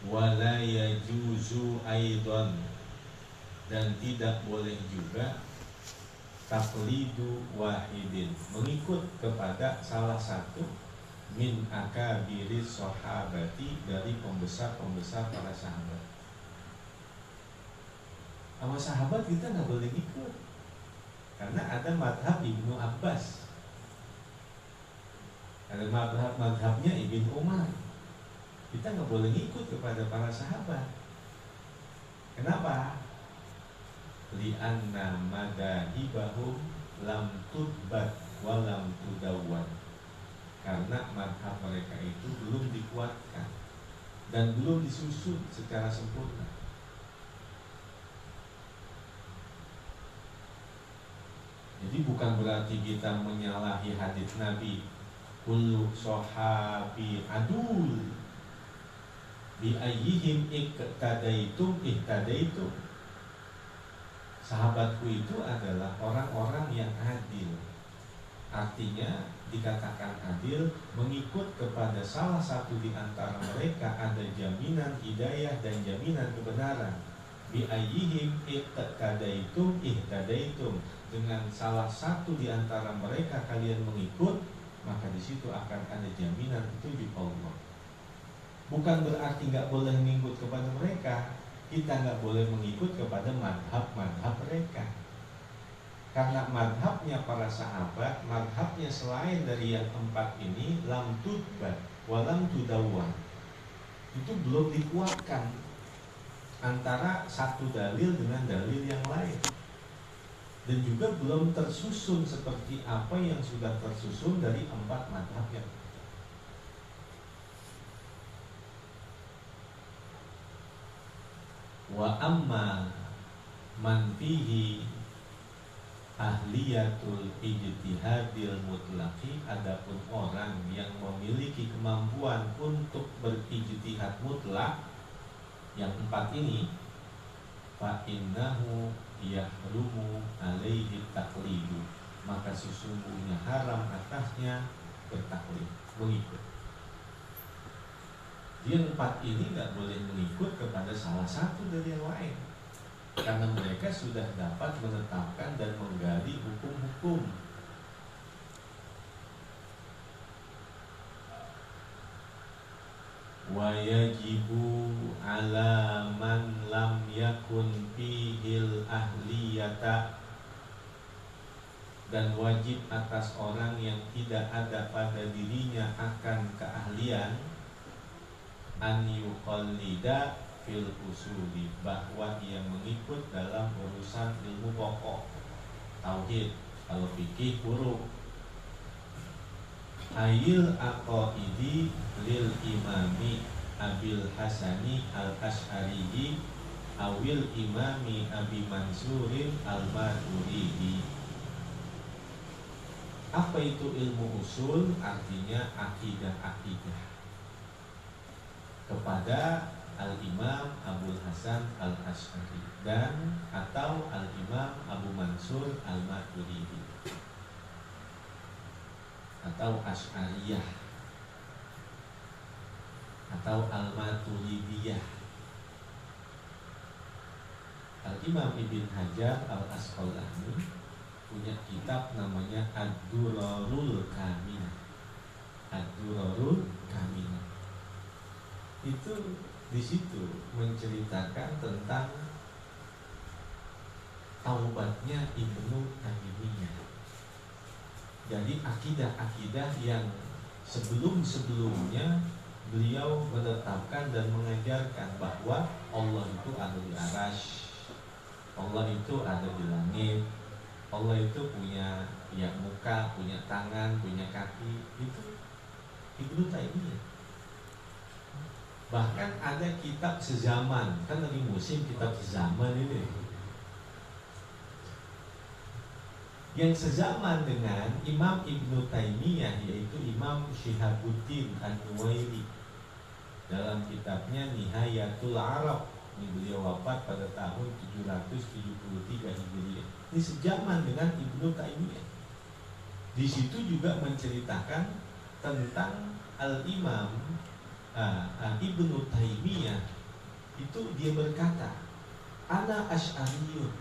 wala yajuzu aidan, dan tidak boleh juga taqlidu wahidin, mengikut kepada salah satu min akabiris sahabati, dari pembesar-pembesar para sahabat. Sama sahabat kita nggak boleh ikut, karena ada madhab Ibnu Abbas, ada madhabnya Ibnu Umar. Kita nggak boleh ikut kepada para sahabat. Kenapa? Li'anna madahibahum lam tudbat wa lam tudawwan, karena madhab mereka itu belum dikuatkan dan belum disusun secara sempurna. Jadi bukan berarti kita menyalahi hadis Nabi kullu sahabi adul bi ayyihim iqtadaitum ihtadaitum. Sahabatku itu adalah orang-orang yang adil. Artinya dikatakan adil, mengikut kepada salah satu di antara mereka ada jaminan hidayah dan jaminan kebenaran. Bi ayyihim iqtadaitum ihtadaitum. Dengan salah satu di antara mereka kalian mengikut, maka di situ akan ada jaminan petunjuk Allah. Bukan berarti nggak boleh mengikut kepada mereka. Kita nggak boleh mengikut kepada madhab mereka, karena madhabnya para sahabat, madhabnya selain dari yang empat ini, lam tudbat walam tudawwan, itu belum dikuatkan antara satu dalil dengan dalil yang lain, dan juga belum tersusun seperti apa yang sudah tersusun dari empat madhab yang. Wa amma man fihi ahliyatul ijtihadil mutlaqi, adapun orang yang memiliki kemampuan untuk berijtihad mutlak, yang empat ini, fa innahu yahrumu alaihi taqlidu, maka sesungguhnya haram atasnya bertaklid, mengikut. Yang empat ini nggak boleh mengikut kepada salah satu dari yang lain, karena mereka sudah dapat menetapkan dan menggali hukum-hukum. Wa yajibu ala man lam yakun fihil ahliyata, dan wajib atas orang yang tidak ada pada dirinya akan keahlian, an yuqallida fil usuli, bahwa ia mengikut dalam urusan ilmu pokok tauhid. Kalau fikih huruf, ayil aqaidi lil imami abil hasani al ash'ari awil imami abi mansurin al maturidi. Apa itu ilmu usul? Artinya akidah-akidah kepada Al-Imam Abul Hasan Al-Ash'ari dan atau Al-Imam Abu Mansur Al-Maturidi atau Ash'ariyah atau Al-Maturidiyah. Al-Imam Ibn Hajar Al-Asqalani punya kitab namanya Ad-Durarul Kaminah. Ad-Durarul Kaminah itu di situ menceritakan tentang taubatnya Ibnu Taimiyah. Jadi akidah-akidah yang sebelum-sebelumnya beliau menetapkan dan mengajarkan bahwa Allah itu ada di arasy, Allah itu ada di langit, Allah itu punya muka, punya tangan, punya kaki. Itu Ibnu Taimiyah. Bahkan ada kitab sezaman, kan lagi musim kitab sezaman ini, yang sezaman dengan Imam Ibnu Taimiyah, yaitu Imam Syihabuddin An-Nuwairi. Dalam kitabnya Nihayatul Arab, ini beliau wafat pada tahun 773 Hijriah. Ini sejaman dengan Ibnu Taimiyah. Di situ juga menceritakan tentang Al-Imam Ibnu Taimiyah itu dia berkata, ana asy'ariyun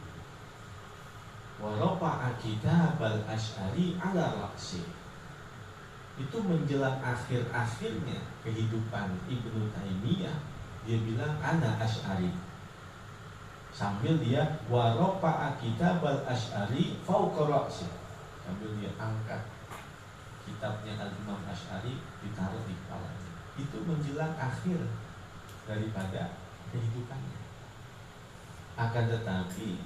wa rafa'a kitabal asy'ari ala ra'si. Itu menjelang akhir-akhirnya kehidupan Ibnu Taimiyah, dia bilang ana asy'ari, sambil dia wa rafa'a kitabal asy'ari fawqa ra'si, sambil dia angkat kitabnya Al-Imam Asy'ari ditaruh di kepalanya. Itu menjelang akhir daripada kehidupannya. Akan tetapi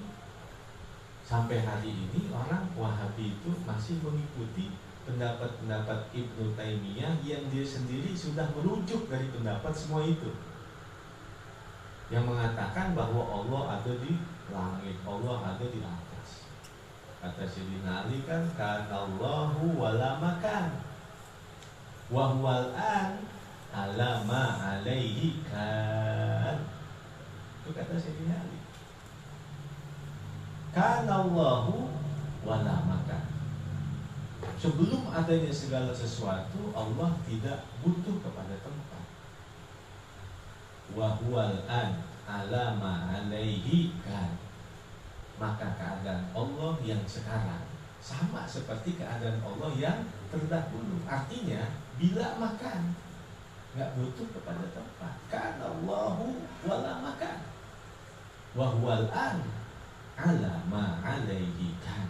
sampai hari ini orang Wahabi itu masih mengikuti pendapat-pendapat Ibnu Taimiyah yang dia sendiri sudah merujuk dari pendapat semua itu, yang mengatakan bahwa Allah ada di langit, Allah ada di atas. Kata Sayyidina Ali kan, kanallahu wala makan wa huwal an ala ma alaihi kan. Itu kata Sayyidina Ali. Kanallahu wala makan. Sebelum adanya segala sesuatu, Allah tidak butuh kepada tempat. Wa huwal an ala ma alaihi kan. Maka keadaan Allah yang sekarang sama seperti keadaan Allah yang terdahulu. Artinya bila makan nggak butuh kepada tempat. Kanallahu wala makan wa huwal an ala ma alaihi kan.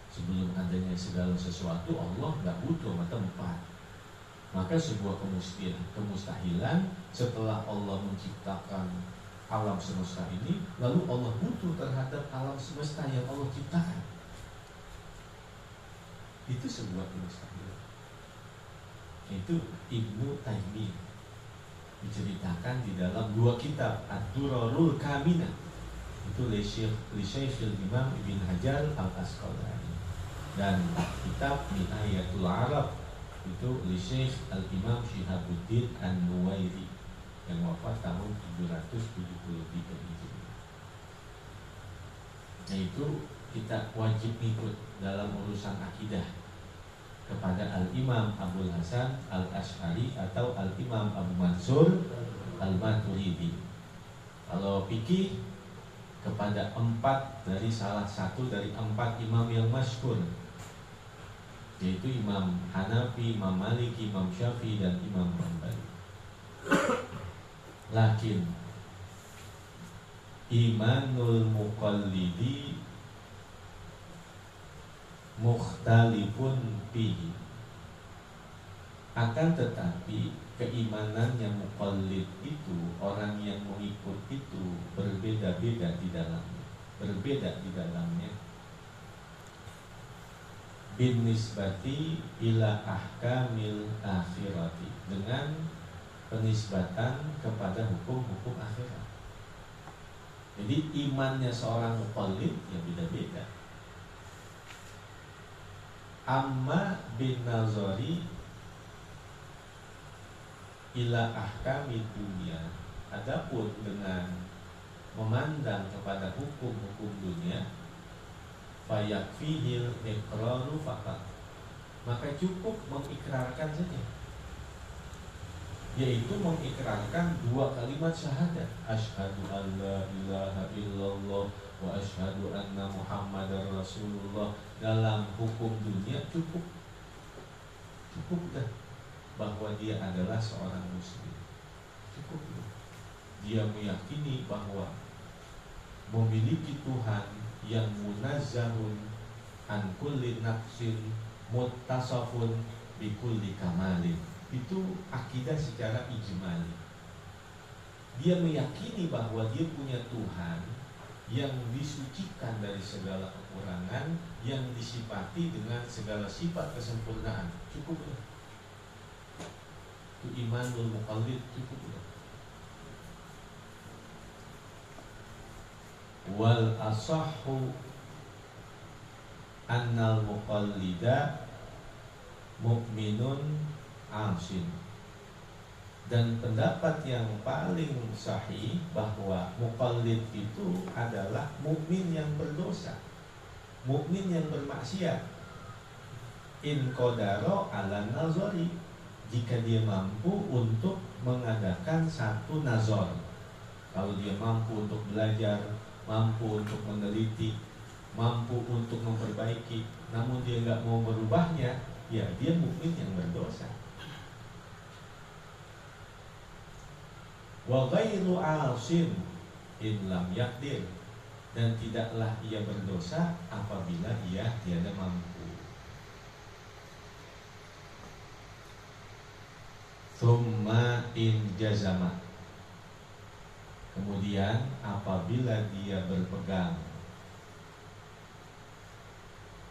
Sebelum adanya segala sesuatu, Allah nggak butuh sama tempat. Maka sebuah kemustahilan setelah Allah menciptakan alam semesta ini, lalu Allah butuh terhadap alam semesta yang Allah ciptakan. Itu sebuah kemustahilan. Itu Ibnu Taimiyah diceritakan di dalam dua kitab, Ad-Durarul Kaminah, itu li Syekhul Imam Ibn Hajar Al-Asqalani, dan kitab Nihayatul Arab itu li Syekh Al-Imam Syihabuddin An-Nuwairi yang wafat tahun 773 Hijriah. Nah itu kita wajib ikut dalam urusan akidah kepada Al-Imam Abul Hasan Al-Asy'ari atau Al-Imam Abu Mansur Al-Maturidi. Kalau fikih kepada salah satu dari 4 imam yang masyhur, yaitu Imam Hanafi, Imam Maliki, Imam Syafi'i, dan Imam Hanbali. Lakin imanul muqallidi mukhtalifun fihi. Akan tetapi keimanan yang muqallid itu, orang yang mengikut itu, berbeda-beda di dalamnya. Bin nisbati ila ahkamil akhirati, dengan penisbatan kepada hukum-hukum akhirat. Jadi imannya seorang muqallid ya beda-beda. Amma bin nazari ila ahkami dunia, adapun dengan memandang kepada hukum-hukum dunia, fayakfihil iqraru faqat, maka cukup mengikrarkan saja, yaitu mengikrarkan 2 kalimat syahadat, asyhadu an la ilaha illallah wa asyhadu anna muhammadar rasulullah. Dalam hukum dunia cukup dah bahwa dia adalah seorang muslim. Cukup dah. Dia meyakini bahwa memiliki Tuhan yang munazzahun an kulli naqsin muttasafun bi kulli kamalin. Itu akidah secara ijmali. Dia meyakini bahwa dia punya Tuhan yang disucikan dari segala kekurangan, yang disifati dengan segala sifat kesempurnaan. Cukup ya. Itu imanul muqallid, cukup ya. Wal asahhu annal muqallida mu'minun asin. Dan pendapat yang paling sahih bahwa muqallid itu adalah mukmin yang berdosa, mukmin yang bermaksiat. In qadaro ala nazari, jika dia mampu untuk mengadakan satu nazar. Kalau dia mampu untuk belajar, mampu untuk meneliti, mampu untuk memperbaiki, namun dia nggak mau merubahnya, ya dia mukmin yang berdosa. Wa ghairu 'asin in lam yaqdir, dan tidaklah ia berdosa apabila ia tiada mampu. Thumma in jazama, kemudian apabila dia berpegang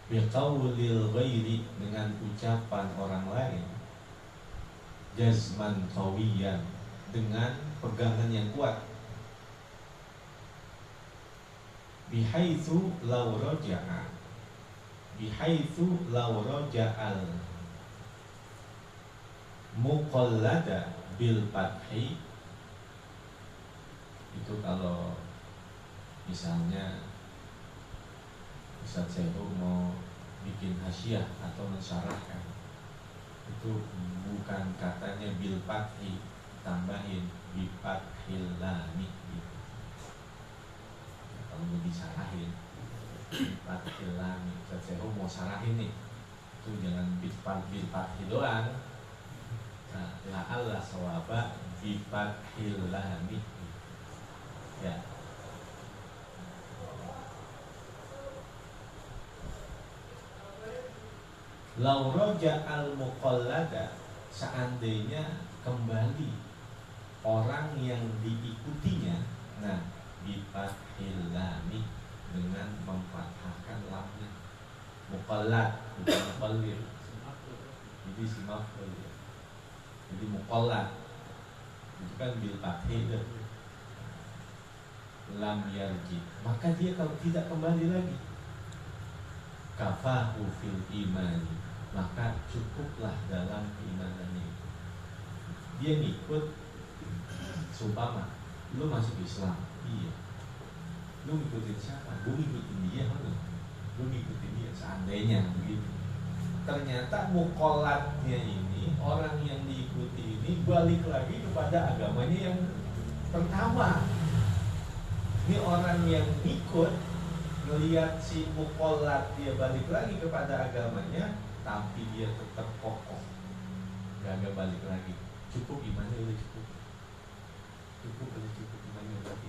biqaulil ghairi, dengan ucapan orang lain, jazman qawiyan, dengan pegangan yang kuat, bihaitsu law raja'a, bihaitsu law raja'al muqallada bil fathi. Itu kalau misalnya Ustaz Sehu mau bikin hasyiah atau mensyarahkan, itu bukan katanya bil fathi, tambahin bi fathil lam gitu. Kalau mau disarahin bi fathil lam, Ustaz Sehu mau sarahin nih, itu jangan bil fathi doang. Nah, la'alla sawaba bi fathil lam ya. Lau roja al muqallada, seandainya kembali orang yang diikutinya, nah bifathil lami, dengan memfathahkan lamnya. Muqallad bukan muqallid, jadi si maf'ul ya. Jadi muqallad itu kan bil fathil lam yarji, maka dia kalau tidak kembali lagi, kafahu fil imani, maka cukuplah dalam keimanannya itu. Dia ngikut, seumpama lu masuk Islam, iya, lu ngikutin siapa? Gue ngikutin dia, lu ngikutin dia. Seandainya begitu, ternyata muqalladnya ini, orang yang diikuti ini balik lagi kepada agamanya yang pertama. Ini orang yang ikut, ngelihat si muqallad dia balik lagi kepada agamanya, tapi dia tetap kokoh, gak balik lagi. Cukup imannya, udah cukup. Cukup imannya berarti.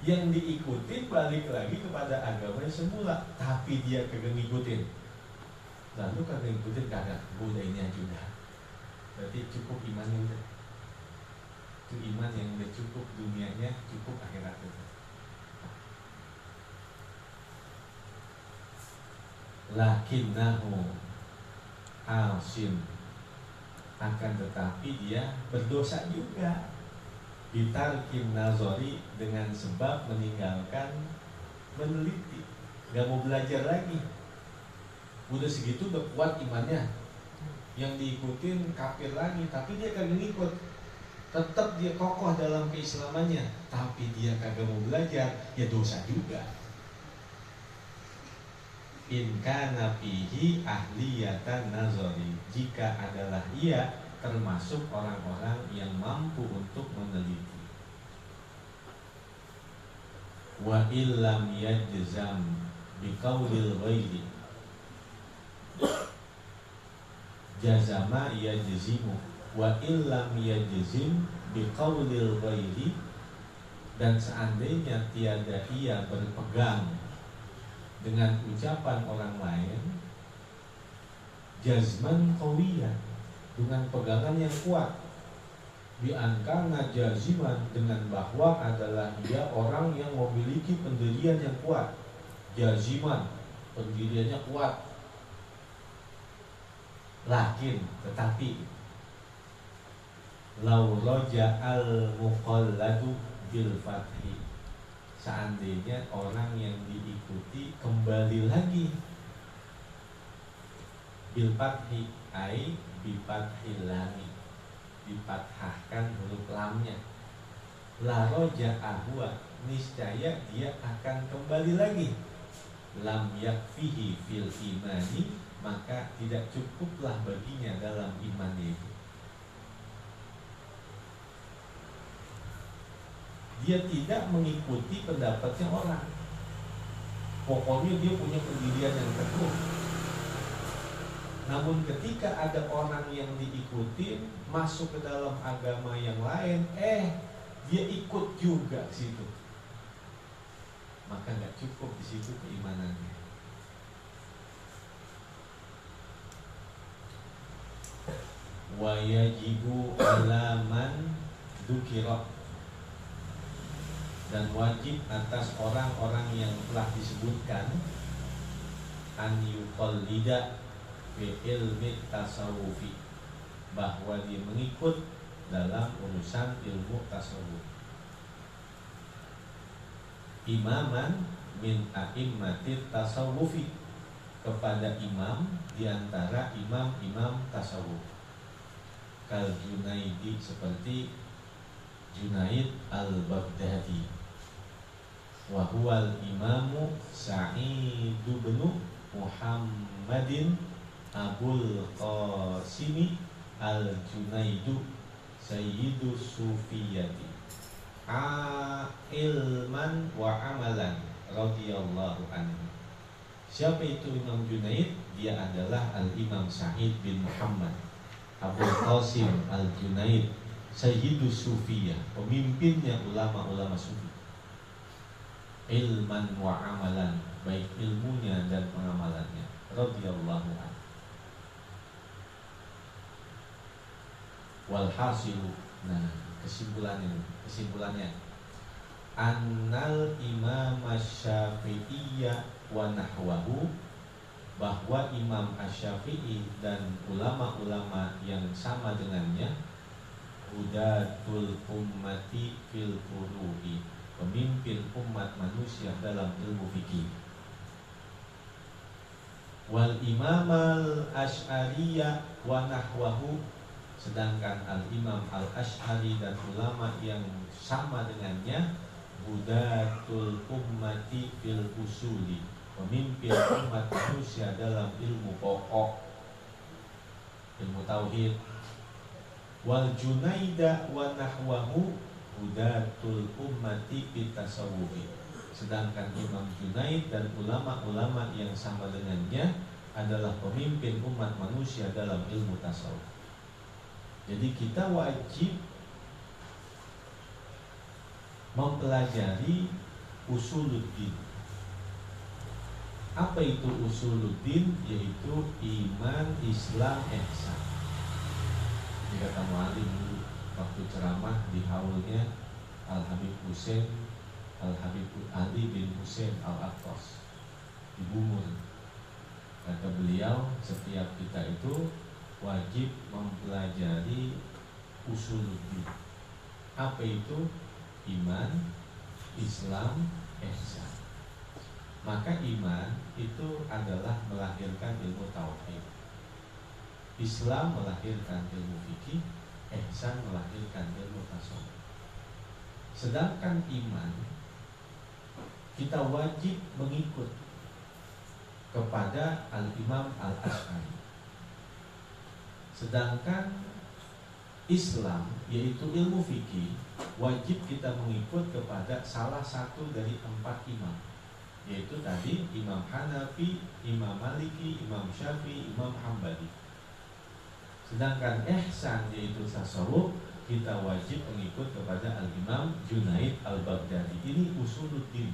Yang diikutin balik lagi kepada agamanya semula, tapi dia kagak ngikutin. Lalu kagak ngikutin, kagak, udah ini aja udah. Berarti cukup imannya udah. Itu iman yang udah cukup dunianya, cukup akhiratnya. Lakinnahu asim, akan tetapi dia berdosa juga. Bitarkin nazari, dengan sebab meninggalkan meneliti, gak mau belajar lagi. Udah segitu udah kuat imannya, yang diikutin kafir lagi, tapi dia kagak ngikut. Tetap dia kokoh dalam keislamannya, tapi dia kagak mau belajar, ya dosa juga. In kana fihi ahliyatan nazari, jika adalah ia termasuk orang-orang yang mampu untuk meneliti. Wa illam yajzam biqaulil ghairi, jazama yajzimu, wa illam yajzim biqaulil ghairi, dan seandainya tiada ia berpegang dengan ucapan orang lain, jazman qawiyan, dengan pegangan yang kuat, biangkana jaziman, dengan bahwa adalah dia orang yang memiliki pendirian yang kuat. Jaziman, pendiriannya kuat. Lakin, tetapi, lau raja'al muqalladu bil fathi, seandainya orang yang diikuti kembali lagi bil fathi, ai bi fathil lami, dipathahkan huruf lamnya, la raja'ahwa, niscaya dia akan kembali lagi lam yakfihi fil imani, maka tidak cukuplah baginya dalam imannya itu. Dia tidak mengikuti pendapatnya orang. Pokoknya dia punya pendirian yang teguh. Namun ketika ada orang yang diikuti masuk ke dalam agama yang lain, dia ikut juga ke situ, maka nggak cukup di situ keimanannya. Wa yajibu alaman dzukira, dan wajib atas orang-orang yang telah disebutkan an yuqallida fi ilmi tasawufi, bahwa dia mengikut dalam urusan ilmu tasawuf, imaman min a'immatit tasawufi, kepada imam diantara imam-imam tasawuf, kal Junaidi, seperti Junaid al-Baghdadi, wa huwal imamu Sa'id bin Muhammadin Abul Qasimi al-Junaidu Sayyidu Sufiyati ilman wa amalan radhiyallahu anhu. Siapa itu Imam Junaid? Dia adalah Al-Imam Sa'id bin Muhammad Abul Qasim al-Junaid Sayyidu Sufiyah, pemimpinnya ulama-ulama sufi. Ilman wa amalan, baik ilmunya dan pengamalannya, radhiyallahu anhu. Walhasilu, nah kesimpulannya annal imam asy-Syafi'iyya wa nahwahu, bahwa Imam Asy-Syafi'i dan ulama-ulama yang sama dengannya, hudatul ummati fil furu'i, pemimpin umat manusia dalam ilmu fikih. Wal imam al-Asy'ariyya wa nahwahu, sedangkan al-Imam al-Asy'ari dan ulama yang sama dengannya, hudatul ummati fil usuli, pemimpin umat manusia dalam ilmu pokok, ilmu tauhid. Wal Junaida wa nahwahu hudatul ummati fit tasawufi, sedangkan Imam Junaid dan ulama-ulama yang sama dengannya adalah pemimpin umat manusia dalam ilmu tasawuf. Jadi kita wajib mempelajari usuluddin. Apa itu usuluddin? Yaitu iman, Islam, ihsan. Ini kata mu'alim dulu waktu ceramah di haulnya Al-Habib Husain Al-Habib Ali bin Husain Al-Aqtas di Bungur. Kata beliau, setiap kita itu wajib mempelajari usuluddin. Apa itu? Iman, Islam, ihsan. Maka iman itu adalah melahirkan ilmu tauhid, Islam melahirkan ilmu fikih, ihsan melahirkan ilmu tasawuf. Sedangkan iman, kita wajib mengikut kepada Al-Imam Al-Asy'ari. Sedangkan Islam, yaitu ilmu fikih, wajib kita mengikut kepada salah satu dari 4 imam, yaitu tadi Imam Hanafi, Imam Maliki, Imam Syafi'i, Imam Hambali. Sedangkan ihsan, yaitu tasawuf, kita wajib mengikut kepada Al-Imam Junaid Al-Baghdadi. Ini usuluddin,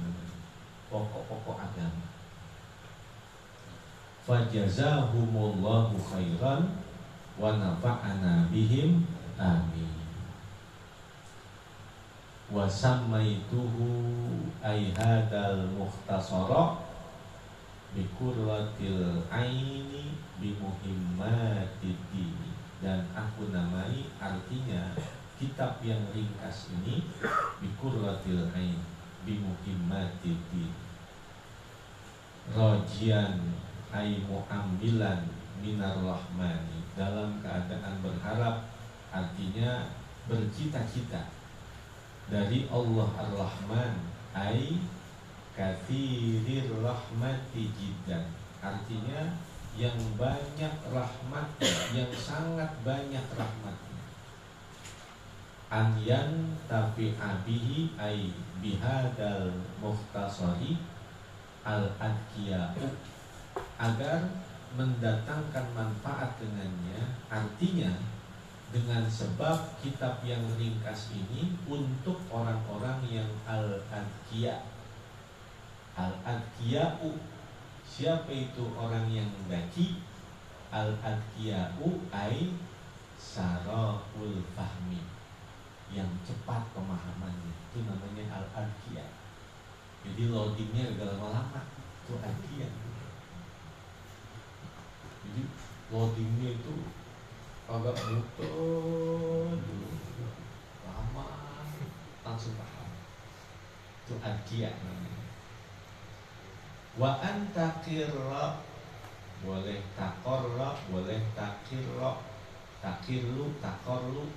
pokok-pokok agama. Fajazahumullahu khairan wa nafa'ana bihim, amin. Wa sammaituhu ay hadal mukhtasara bi qurratil aini bi muhimmatid dini, dan aku namai artinya kitab yang ringkas ini bi qurratil ain bi muhimmatid dini, rajian ay muambilan minar rahmani, dalam keadaan berharap, artinya bercita-cita dari Allah Ar-Rahman, ay Kathirir rahmati jiddan, artinya yang banyak rahmat, yang sangat banyak rahmatnya. Anyan tapi abihi ay bihadal muhtasari al-adkiya'u, agar mendatangkan manfaat dengannya, artinya dengan sebab kitab yang ringkas ini untuk orang-orang yang al-adkiya. Al-adkiya'u, siapa itu orang yang daki? Al-adkiya'u ay sara'ul fahmi, yang cepat pemahamannya, itu namanya al-adkiya. Jadi loadingnya agak lama-lama, itu adkiya. Jadi loadingnya itu agak muter dulu, lama langsung paham, itu adkiya namanya. Wa antakirra, boleh takorra, boleh takirra, takirlu, takorlu,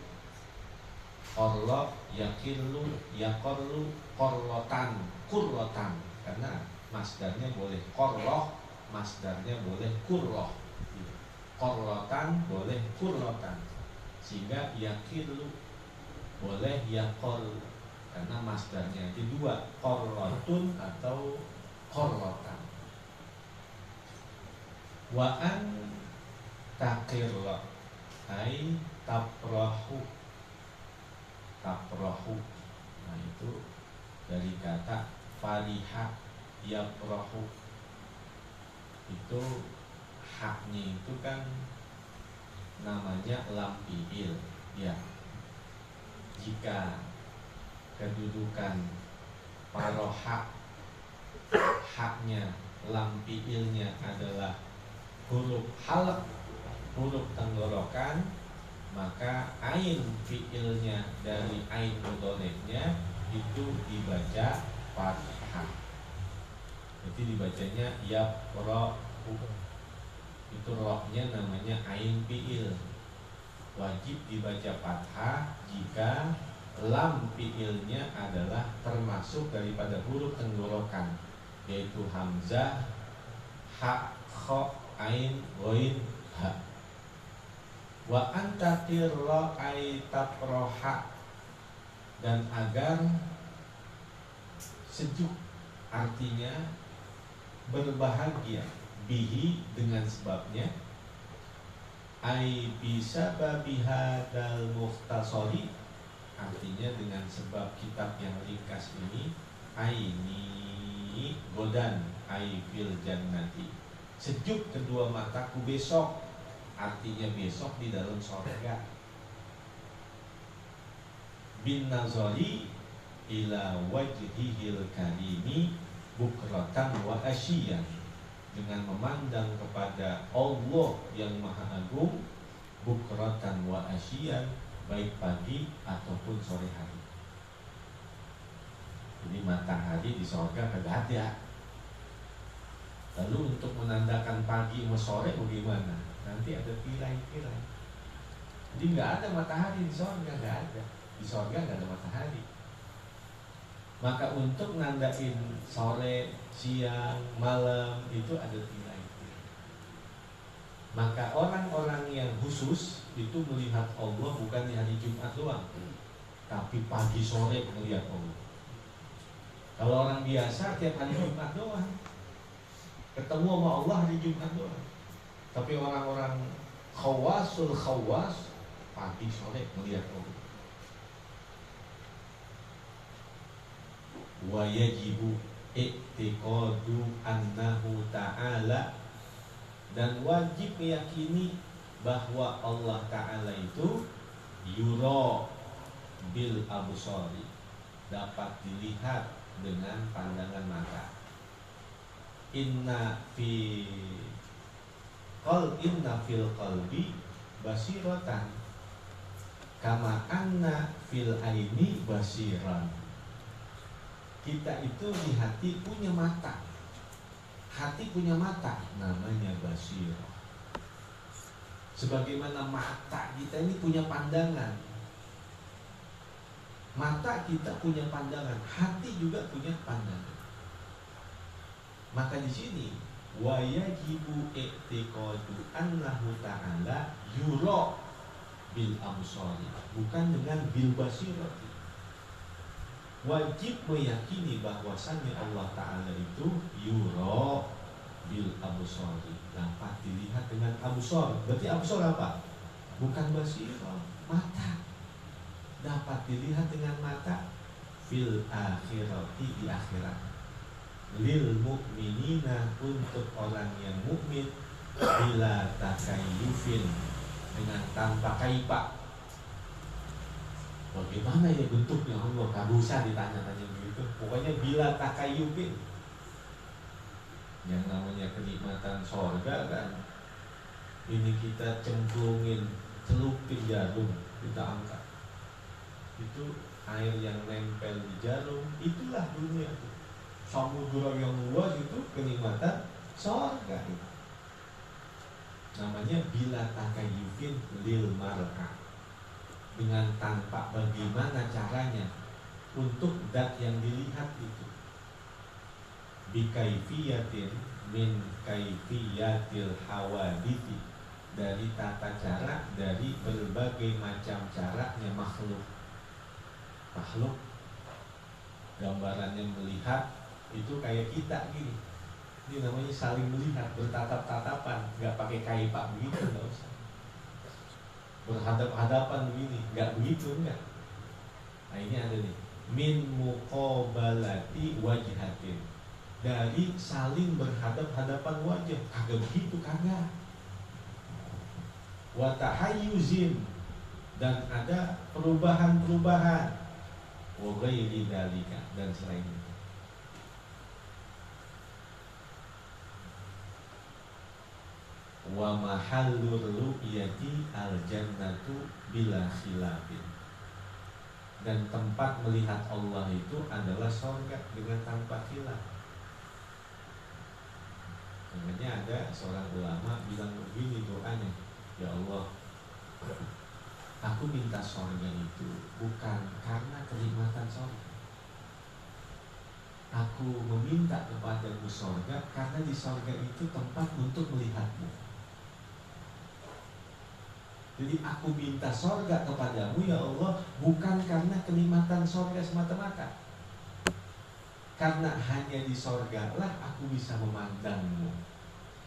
korlo, yakirlu, yakorlu, korlotan, kurlotan. Karena masdarnya boleh korloh, masdarnya boleh kurloh. Korlotan boleh kurlotan, sehingga yakirlu boleh yakol, karena masdarnya itu dua, korlotun atau korlotan. Waan takirlo ay taprahu, taprahu, nah itu dari kata fariha yaprahu, itu haknya itu kan namanya lam fi'il ya. Jika kedudukan paroha, haknya lam fi'ilnya adalah huruf halq, huruf tenggorokan, maka ain fi'ilnya dari ain mudhari'nya itu dibaca fathah. Jadi dibacanya yaprahu, itu rohnya namanya ain fi'il, wajib dibaca fathah jika lam fi'ilnya adalah termasuk daripada huruf tenggorokan, yaitu hamzah, ha, kha, ain, ghain, ha. Wa antakirra ay taproha, dan agar sejuk, artinya berbahagia, bihi dengan sebabnya, ai bisa babihadal mukhtasari, artinya dengan sebab kitab yang ringkas ini, aini godan ai fil jannati, sejuk kedua mataku besok, artinya besok di dalam surga. Bin nazari ila wajhihil karimi bukratan wa asyian, dengan memandang kepada Allah yang maha agung, bukratan wa asyian, baik pagi ataupun sore hari. Jadi matahari di surga kagak ada. Lalu untuk menandakan pagi sama sore bagaimana? Nanti ada tirai-tirai. Jadi nggak ada matahari di surga, nggak ada. Di surga nggak ada matahari. Maka untuk nandain sore, siang, malam itu ada tirai-tirai. Maka orang-orang yang khusus itu melihat Allah bukan di hari Jumat doang, tapi pagi sore melihat Allah. Kalau orang biasa tiap hari Jumat doang, ketemu sama Allah hari Jumat doang. Tapi orang-orang khawasul khawas pagi sore melihat Allah. Wa yajibu i'tiqadu annahu ta'ala, dan wajib meyakini bahwa Allah Ta'ala itu yura bil absari, dapat dilihat dengan pandangan mata. Inna fil qalbi basiratan kama anna fil aini basiran. Kita itu di hati punya mata. Hati punya mata, namanya basirah. Sebagaimana mata kita ini punya pandangan. Mata kita punya pandangan, hati juga punya pandangan. Maka di sini wa yajibu i'tiqadu annahu ta'ala yura bil absari, bukan dengan bil basirati. Wajib meyakini bahwasannya Allah Ta'ala itu yura bil absari, dapat dilihat dengan absar. Berarti absar apa? Bukan basirah, mata. Dapat dilihat dengan mata. Fil akhirati, di akhirat. Lil mu'minina, untuk orang yang mukmin, bila takayyufin, dengan tanpa kaipa. Bagaimana ya bentuknya Allah? Gak usah ditanya-tanya begitu. Pokoknya bila takayyufin. Yang namanya kenikmatan sorga kan, ini kita cemplungin, celupin jarum, kita angkat. Itu air yang nempel di jarum, itulah dunia itu. Samudra yang luas itu kenikmatan sorga itu. Namanya bila takayyufin lil mar'a, dengan tanpa bagaimana caranya untuk dat yang dilihat itu. Bikaifiyatin min kaifiyatil hawadithi, dari tata cara, dari berbagai macam caranya makhluk. Makhluk gambarannya melihat itu kayak kita gini. Ini namanya saling melihat, bertatap-tatapan, nggak pakai kaipa begitu, nggak usah. Berhadap-hadapan begini, nggak begitu, enggak. Nah ini ada nih, min muqabalati wajhatin, dari saling berhadap-hadapan wajah, kagak begitu, kagak. Wa tahayyuzin, dan ada perubahan-perubahan, wa ghairi dzalika, dan selain itu. Wa mahallur ru'yati al-jannatu bila khilafin, dan tempat melihat Allah itu adalah surga dengan tanpa khilaf. Makanya ada seorang ulama bilang begini doanya, ya Allah, aku minta surga itu bukan karena kenikmatan surga. Aku meminta kepadamu surga karena di surga itu tempat untuk melihatmu. Jadi aku minta surga kepadamu ya Allah, bukan karena kenikmatan surga semata-mata. Karena hanya di surga lah aku bisa memandangmu.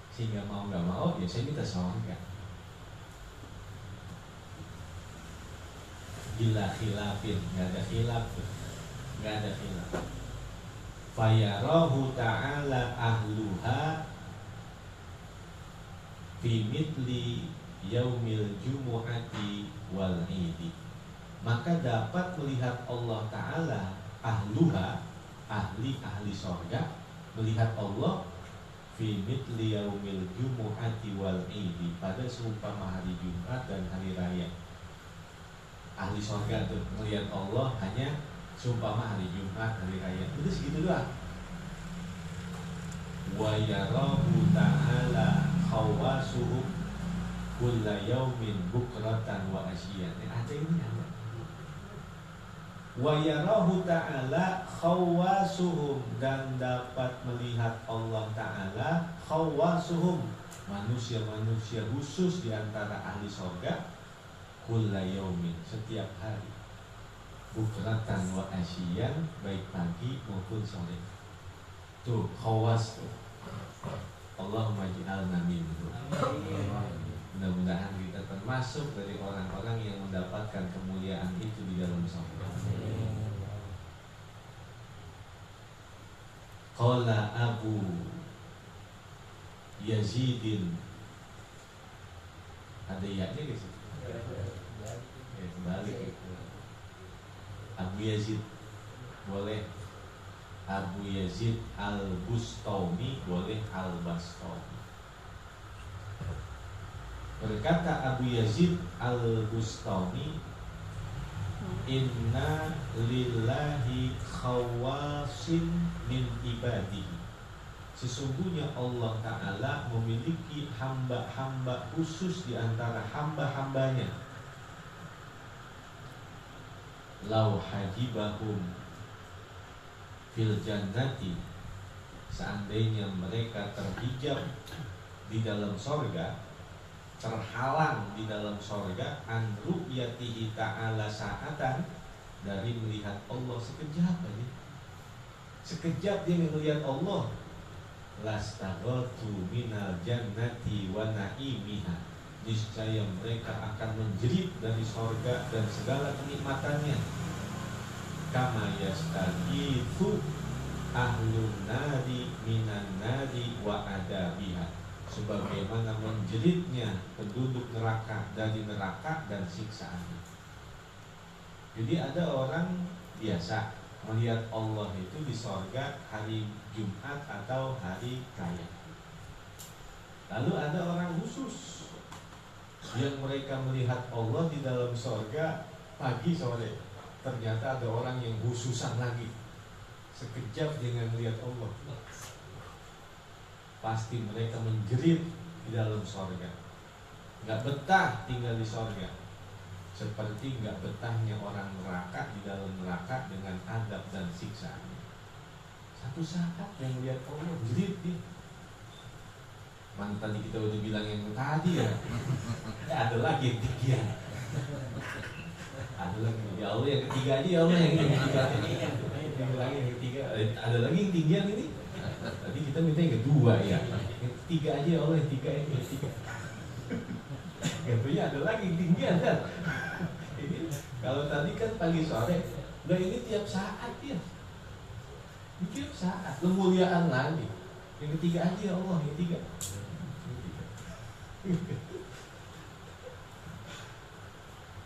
Sehingga mau gak mau ya saya minta surga. Bila khilafin, gak ada khilaf, gak ada khilaf. Fayarahu ta'ala ahluha fi mitli yaumil jumu'ati wal idi, maka dapat melihat Allah Ta'ala ahluha, ahli surga, melihat Allah fi mitli yaumil jumu'ati wal idi, pada seumpama hari Jumat dan hari raya. Ahli surga tuh melihat Allah hanya seumpama hari Jumat, hari raya, itu segitu doang. Wa yarahu ta'ala khawasuhum kulla yaumin bukratan wa asyian. Ada ini ada. Wa yarahu ta'ala khawasuhum, dan dapat melihat Allah Ta'ala khawasuhum, manusia-manusia khusus di antara ahli surga, kulla yaumin, setiap hari, bukratan wa asyian, baik pagi maupun sore. Tuh khawas tuh. Allahumma ij'alna minhum. Mudah-mudahan kita termasuk dari orang-orang yang mendapatkan kemuliaan itu di dalam surga. Qala Abu Yazidin, ada ya-nya guys? Ya, kembali Abu Yazid boleh, Abu Yazid Al-Bustami boleh, Al-Bastami. Berkata Abu Yazid Al-Bustami, inna lillahi khawasin min ibadihi, sesungguhnya Allah Ta'ala memiliki hamba-hamba khusus di antara hamba-hambanya. Lau hajibahum fil jannati, seandainya mereka terhijab di dalam sorga, terhalang di dalam sorga, an ru'yatihi ta'ala sa'atan, dari melihat Allah sekejap aja, sekejap dia melihat Allah, lastaghaltu minal jannati wa na'imiha, niscaya mereka akan menjerit dari sorga dan segala kenikmatannya. Kama yastagithu ahlun nari minan nari wa adabiha, sebagaimana menjeritnya penduduk neraka dari neraka dan siksaannya. Jadi ada orang biasa melihat Allah itu di sorga hari Jumat atau hari Raya. Lalu ada orang khusus yang mereka melihat Allah di dalam sorga pagi sore. Ternyata ada orang yang khususan lagi, sekejap dengan melihat Allah, pasti mereka menjerit di dalam sorga, nggak betah tinggal di sorga, seperti nggak betahnya orang neraka di dalam neraka dengan adab dan siksaannya. Satu saat yang melihat Allah jerit dia. Mana tadi kita udah bilang yang tadi ya, ada lagi yang tiga, ada lagi ya Allah yang ketiga aja, ya Allah yang ketiga, yang ketiga, ada lagi yang tinggian ini. Tadi kita minta yang kedua ya, yang ketiga aja ya Allah, yang tiga ini, yang tiga. Katanya ada lagi yang tinggian kan? Ini kalau tadi kan pagi sore, udah ini tiap saat ya, ini tiap saat kemuliaan lagi. Yang ketiga aja ya Allah, yang tiga.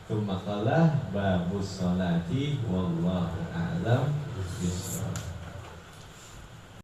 Tsumma qala babus sholati wallahu a'lam bishawab.